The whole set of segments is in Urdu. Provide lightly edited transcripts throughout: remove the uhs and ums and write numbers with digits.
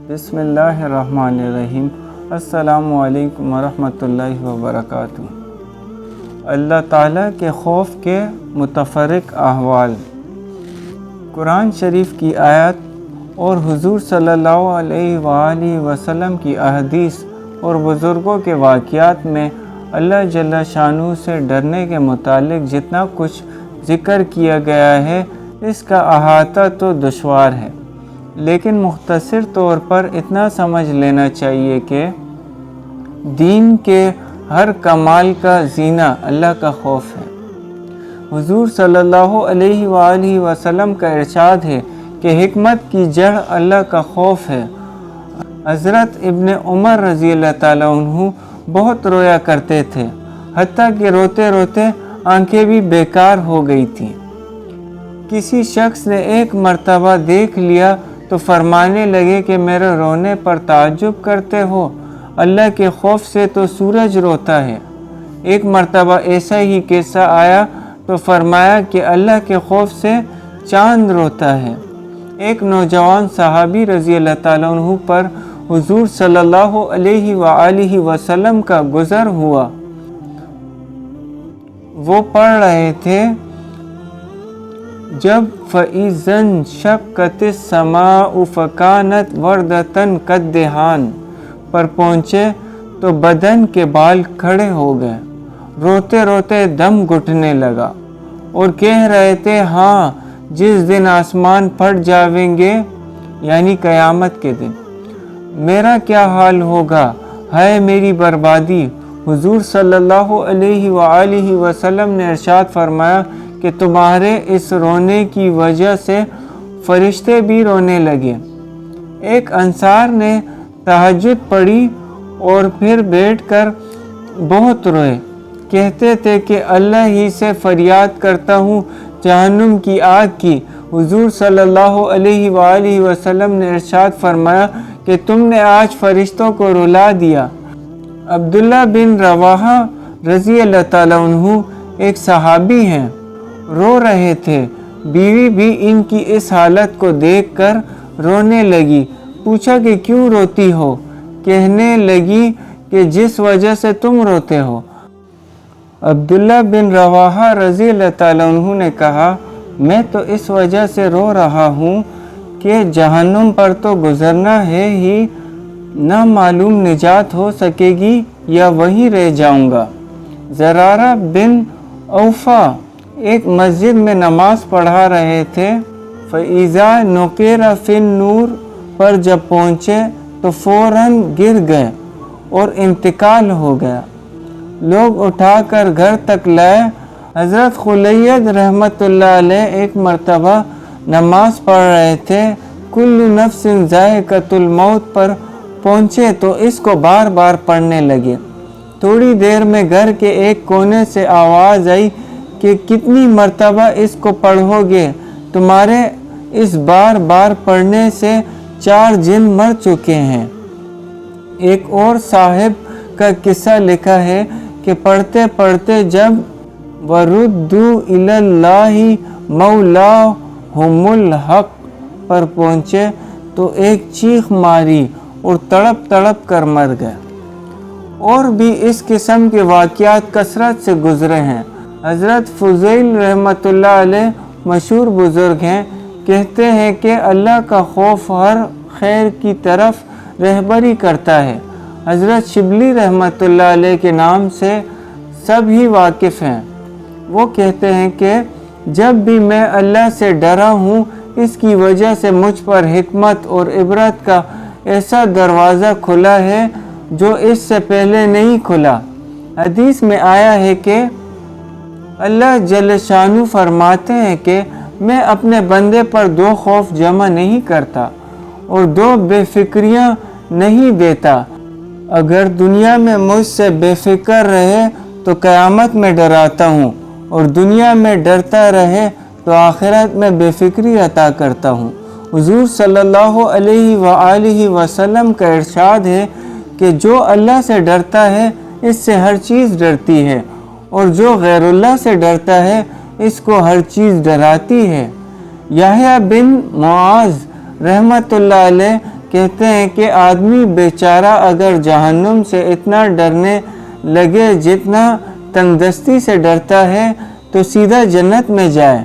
بسم اللہ الرحمن الرحیم۔ السلام علیکم ورحمۃ اللہ وبرکاتہ۔ اللہ تعالیٰ کے خوف کے متفرق احوال۔ قرآن شریف کی آیات اور حضور صلی اللہ علیہ وآلہ وسلم کی احادیث اور بزرگوں کے واقعات میں اللہ جل شانہ سے ڈرنے کے متعلق جتنا کچھ ذکر کیا گیا ہے اس کا احاطہ تو دشوار ہے، لیکن مختصر طور پر اتنا سمجھ لینا چاہیے کہ دین کے ہر کمال کا زینہ اللہ کا خوف ہے۔ حضور صلی اللہ علیہ وآلہ وسلم کا ارشاد ہے کہ حکمت کی جڑ اللہ کا خوف ہے۔ حضرت ابن عمر رضی اللہ تعالیٰ عنہ بہت رویا کرتے تھے، حتیٰ کہ روتے روتے آنکھیں بھی بیکار ہو گئی تھیں۔ کسی شخص نے ایک مرتبہ دیکھ لیا تو فرمانے لگے کہ میرے رونے پر تعجب کرتے ہو، اللہ کے خوف سے تو سورج روتا ہے۔ ایک مرتبہ ایسا ہی قصہ آیا تو فرمایا کہ اللہ کے خوف سے چاند روتا ہے۔ ایک نوجوان صحابی رضی اللہ تعالیٰ عنہ پر حضور صلی اللہ علیہ وآلہ وسلم کا گزر ہوا۔ وہ پڑھ رہے تھے جب فَإِذَا انشَقَّتِ السَّمَاءُ فَكَانَتْ وَرْدَةً كَالدِّهَانِ پر پہنچے تو بدن کے بال کھڑے ہو گئے، روتے روتے دم گھٹنے لگا اور کہہ رہے تھے ہاں جس دن آسمان پھٹ جاویں گے، یعنی قیامت کے دن، میرا کیا حال ہوگا، ہائے میری بربادی۔ حضور صلی اللہ علیہ وآلہ وسلم نے ارشاد فرمایا کہ تمہارے اس رونے کی وجہ سے فرشتے بھی رونے لگے۔ ایک انصار نے تہجد پڑھی اور پھر بیٹھ کر بہت روئے، کہتے تھے کہ اللہ ہی سے فریاد کرتا ہوں جہنم کی آگ کی۔ حضور صلی اللہ علیہ وآلہ وسلم نے ارشاد فرمایا کہ تم نے آج فرشتوں کو رلا دیا۔ عبداللہ بن رواحہ رضی اللہ تعالیٰ عنہ ایک صحابی ہیں، رو رہے تھے، بیوی بھی ان کی اس حالت کو دیکھ کر رونے لگی۔ پوچھا کہ کیوں روتی ہو؟ کہنے لگی کہ جس وجہ سے تم روتے ہو۔ عبداللہ بن رواحہ رضی اللہ تعالیٰ عنہ نے کہا میں تو اس وجہ سے رو رہا ہوں کہ جہنم پر تو گزرنا ہے ہی، نہ معلوم نجات ہو سکے گی یا وہیں رہ جاؤں گا۔ زرارہ بن اوفا ایک مسجد میں نماز پڑھا رہے تھے۔ فَإِذَا نُقِرَ فِي النُّورِ پر جب پہنچے تو فوراً گر گئے اور انتقال ہو گیا۔ لوگ اٹھا کر گھر تک لائے۔ حضرت خلید رحمۃ اللہ علیہ ایک مرتبہ نماز پڑھ رہے تھے، کل نفس ذائقۃ الموت پر پہنچے تو اس کو بار بار پڑھنے لگے۔ تھوڑی دیر میں گھر کے ایک کونے سے آواز آئی کہ کتنی مرتبہ اس کو پڑھو گے، تمہارے اس بار بار پڑھنے سے 4 جن مر چکے ہیں۔ ایک اور صاحب کا قصہ لکھا ہے کہ پڑھتے پڑھتے جب وَرُدُّوا إِلَى اللَّهِ مَوْلَاهُمُ الْحَقِّ پر پہنچے تو ایک چیخ ماری اور تڑپ تڑپ کر مر گئے۔ اور بھی اس قسم کے واقعات کثرت سے گزرے ہیں۔ حضرت فضیل رحمۃ اللہ علیہ مشہور بزرگ ہیں، کہتے ہیں کہ اللہ کا خوف ہر خیر کی طرف رہبری کرتا ہے۔ حضرت شبلی رحمۃ اللہ علیہ کے نام سے سب ہی واقف ہیں۔ وہ کہتے ہیں کہ جب بھی میں اللہ سے ڈرا ہوں اس کی وجہ سے مجھ پر حکمت اور عبرت کا ایسا دروازہ کھلا ہے جو اس سے پہلے نہیں کھلا۔ حدیث میں آیا ہے کہ اللہ جل شانہ فرماتے ہیں کہ میں اپنے بندے پر 2 خوف جمع نہیں کرتا اور 2 بے فکریاں نہیں دیتا۔ اگر دنیا میں مجھ سے بے فکر رہے تو قیامت میں ڈراتا ہوں، اور دنیا میں ڈرتا رہے تو آخرت میں بے فکری عطا کرتا ہوں۔ حضور صلی اللہ علیہ وآلہ وسلم کا ارشاد ہے کہ جو اللہ سے ڈرتا ہے اس سے ہر چیز ڈرتی ہے، اور جو غیر اللہ سے ڈرتا ہے اس کو ہر چیز ڈراتی ہے۔ یحییٰ بن معاذ رحمۃ اللہ علیہ کہتے ہیں کہ آدمی بیچارہ اگر جہنم سے اتنا ڈرنے لگے جتنا تندرستی سے ڈرتا ہے تو سیدھا جنت میں جائے۔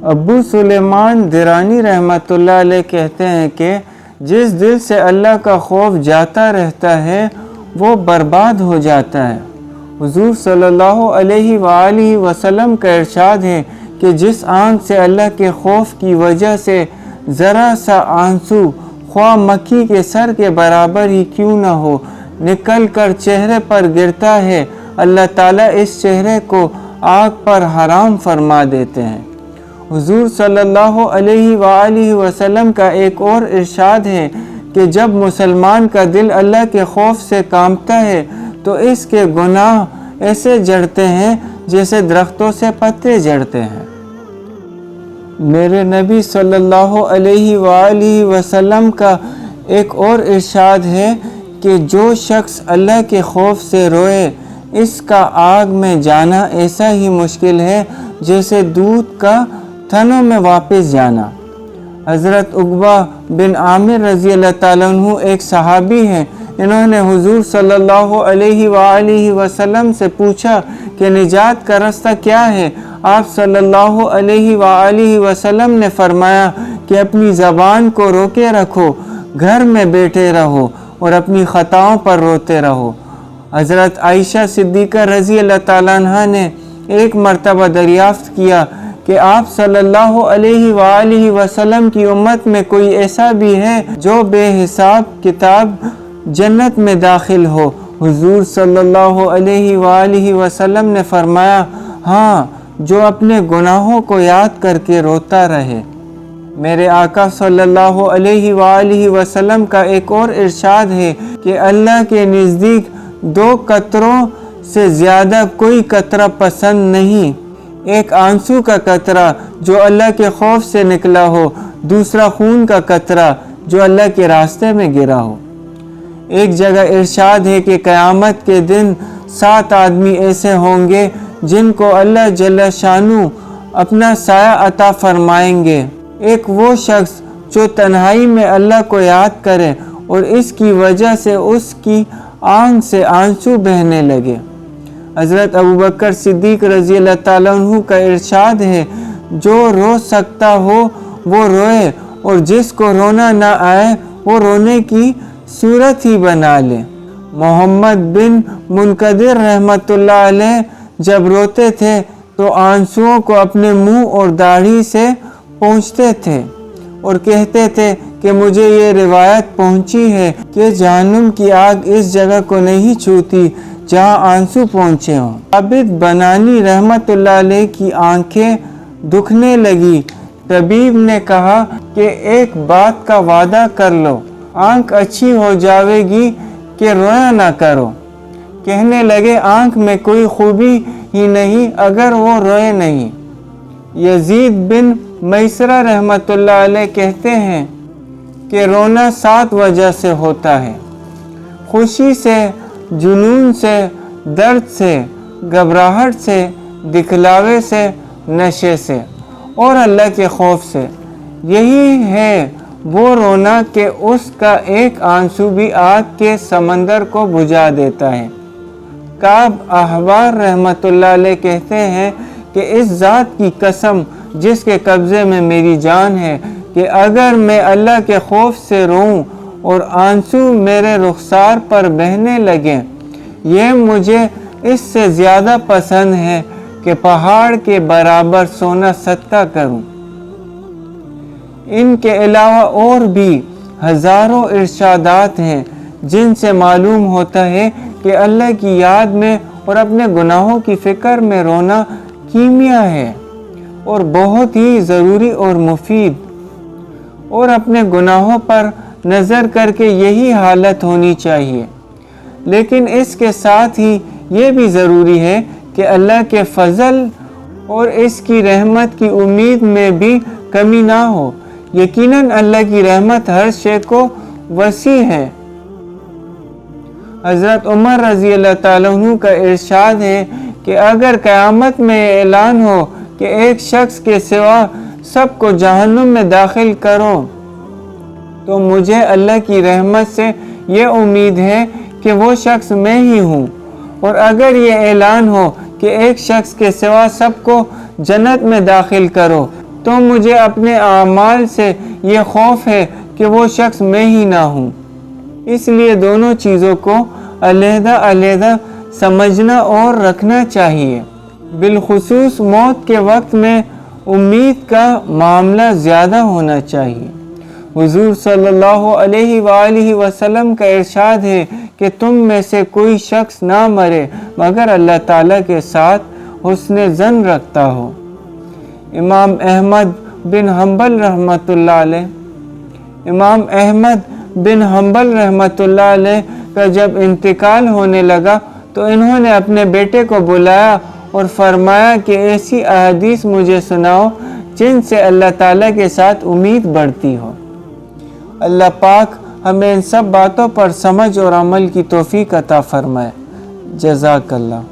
ابو سلیمان درانی رحمۃ اللہ علیہ کہتے ہیں کہ جس دل سے اللہ کا خوف جاتا رہتا ہے وہ برباد ہو جاتا ہے۔ حضور صلی اللہ علیہ وآلہ وسلم کا ارشاد ہے کہ جس آنکھ سے اللہ کے خوف کی وجہ سے ذرا سا آنسو خواہ مکھی کے سر کے برابر ہی کیوں نہ ہو نکل کر چہرے پر گرتا ہے، اللہ تعالیٰ اس چہرے کو آگ پر حرام فرما دیتے ہیں۔ حضور صلی اللہ علیہ وآلہ وسلم کا ایک اور ارشاد ہے کہ جب مسلمان کا دل اللہ کے خوف سے کانپتا ہے تو اس کے گناہ ایسے جڑتے ہیں جیسے درختوں سے پتے جڑتے ہیں۔ میرے نبی صلی اللہ علیہ وآلہ وسلم کا ایک اور ارشاد ہے کہ جو شخص اللہ کے خوف سے روئے اس کا آگ میں جانا ایسا ہی مشکل ہے جیسے دودھ کا تھنوں میں واپس جانا۔ حضرت عقبہ بن عامر رضی اللہ تعالیٰ عنہ ایک صحابی ہیں، انہوں نے حضور صلی اللہ علیہ وآلہ وسلم سے پوچھا کہ نجات کا راستہ کیا ہے؟ آپ صلی اللہ علیہ وآلہ وسلم نے فرمایا کہ اپنی زبان کو روکے رکھو، گھر میں بیٹھے رہو اور اپنی خطاؤں پر روتے رہو۔ حضرت عائشہ صدیقہ رضی اللہ تعالیٰ عنہ نے ایک مرتبہ دریافت کیا کہ آپ صلی اللہ علیہ وآلہ وسلم کی امت میں کوئی ایسا بھی ہے جو بے حساب کتاب جنت میں داخل ہو؟ حضور صلی اللہ علیہ وآلہ وسلم نے فرمایا، ہاں، جو اپنے گناہوں کو یاد کر کے روتا رہے۔ میرے آقا صلی اللہ علیہ وآلہ وسلم کا ایک اور ارشاد ہے کہ اللہ کے نزدیک 2 قطروں سے زیادہ کوئی قطرہ پسند نہیں، ایک آنسو کا قطرہ جو اللہ کے خوف سے نکلا ہو، دوسرا خون کا قطرہ جو اللہ کے راستے میں گرا ہو۔ ایک جگہ ارشاد ہے کہ قیامت کے دن 7 آدمی ایسے ہوں گے جن کو اللہ جل شانہ اپنا سایہ عطا فرمائیں گے۔ ایک وہ شخص جو تنہائی میں اللہ کو یاد کرے اور اس کی وجہ سے اس کی آنکھ سے آنسو بہنے لگے۔ حضرت ابوبکر صدیق رضی اللہ تعالیٰ عنہ کا ارشاد ہے، جو رو سکتا ہو وہ روئے اور جس کو رونا نہ آئے وہ رونے کی صورت ہی بنا لے۔ محمد بن منقدر رحمۃ اللہ علیہ جب روتے تھے تو آنسوؤں کو اپنے منہ اور داڑھی سے پونچھتے تھے اور کہتے تھے کہ مجھے یہ روایت پہنچی ہے کہ جہنم کی آگ اس جگہ کو نہیں چھوتی جہاں آنسو پہنچے ہوں۔ عابد بنانی رحمت اللہ علیہ کی آنکھیں دکھنے لگی۔ طبیب نے کہا کہ ایک بات کا وعدہ کر لو، آنکھ اچھی ہو جاوے گی کہ رویا نہ کرو۔ کہنے لگے آنکھ میں کوئی خوبی ہی نہیں اگر وہ روئے نہیں۔ یزید بن میسرہ رحمت اللہ علیہ کہتے ہیں کہ رونا 7 وجہ سے ہوتا ہے: خوشی سے، جنون سے، درد سے، گھبراہٹ سے، دکھلاوے سے، نشے سے اور اللہ کے خوف سے۔ یہی ہے وہ رونا کہ اس کا ایک آنسو بھی آگ کے سمندر کو بجھا دیتا ہے۔ کعب احبار رحمت اللہ علیہ کہتے ہیں کہ اس ذات کی قسم جس کے قبضے میں میری جان ہے کہ اگر میں اللہ کے خوف سے روؤں اور آنسو میرے رخسار پر بہنے لگیں، یہ مجھے اس سے زیادہ پسند ہے کہ پہاڑ کے برابر سونا صدقہ کروں۔ ان کے علاوہ اور بھی ہزاروں ارشادات ہیں جن سے معلوم ہوتا ہے کہ اللہ کی یاد میں اور اپنے گناہوں کی فکر میں رونا کیمیا ہے اور بہت ہی ضروری اور مفید، اور اپنے گناہوں پر نظر کر کے یہی حالت ہونی چاہیے۔ لیکن اس کے ساتھ ہی یہ بھی ضروری ہے کہ اللہ کے فضل اور اس کی رحمت کی امید میں بھی کمی نہ ہو۔ یقیناً اللہ کی رحمت ہر شے کو وسیع ہے۔ حضرت عمر رضی اللہ تعالیٰ عنہ کا ارشاد ہے کہ اگر قیامت میں اعلان ہو کہ ایک شخص کے سوا سب کو جہنم میں داخل کرو تو مجھے اللہ کی رحمت سے یہ امید ہے کہ وہ شخص میں ہی ہوں، اور اگر یہ اعلان ہو کہ ایک شخص کے سوا سب کو جنت میں داخل کرو تو مجھے اپنے اعمال سے یہ خوف ہے کہ وہ شخص میں ہی نہ ہوں۔ اس لیے دونوں چیزوں کو علیحدہ علیحدہ سمجھنا اور رکھنا چاہیے۔ بالخصوص موت کے وقت میں امید کا معاملہ زیادہ ہونا چاہیے۔ حضور صلی اللہ علیہ وآلہ وسلم کا ارشاد ہے کہ تم میں سے کوئی شخص نہ مرے مگر اللہ تعالیٰ کے ساتھ حسن ظن رکھتا ہو۔ امام احمد بن حنبل رحمۃ اللہ علیہ امام احمد بن حنبل رحمۃ اللہ علیہ کا جب انتقال ہونے لگا تو انہوں نے اپنے بیٹے کو بلایا اور فرمایا کہ ایسی احادیث مجھے سناؤ جن سے اللہ تعالیٰ کے ساتھ امید بڑھتی ہو۔ اللہ پاک ہمیں ان سب باتوں پر سمجھ اور عمل کی توفیق عطا فرمائے۔ جزاک اللہ۔